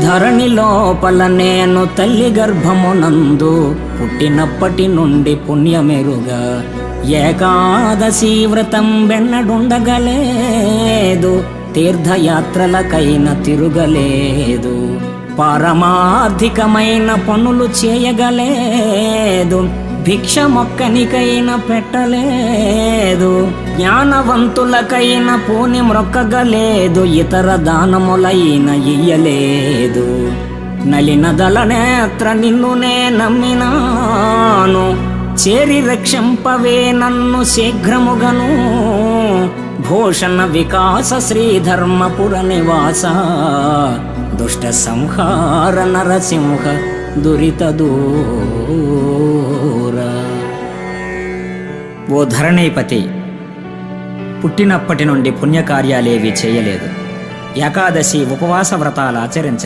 ధరణి లోపల నేను తల్లి గర్భమునందు పుట్టినప్పటి నుండి పుణ్యమెరుగా ఏకాదశి వ్రతం వెన్నడుండగలేదు, తీర్థయాత్రలకైన తిరుగలేదు, పారమార్థికమైన పనులు చేయగలేదు, భిక్ష మొక్కనికైనా పెట్టలేదు, జ్ఞానవంతులకైన పూని మ్రొక్కగలేదు, ఇతర దానములైన ఇయ్యలేదు. నలినదల నేత్ర నిన్నునే నమ్మినాను, చేరి రక్షింపవే నన్ను శీఘ్రముగను. భూషణ వికాస శ్రీధర్మపుర నివాస, దుష్ట సంహార నరసింహ దురిత దూర. ఓ ధరణీపతి, పుట్టినప్పటి నుండి పుణ్యకార్యాలేవి చేయలేదు, ఏకాదశి ఉపవాస వ్రతాలు ఆచరించలేదు.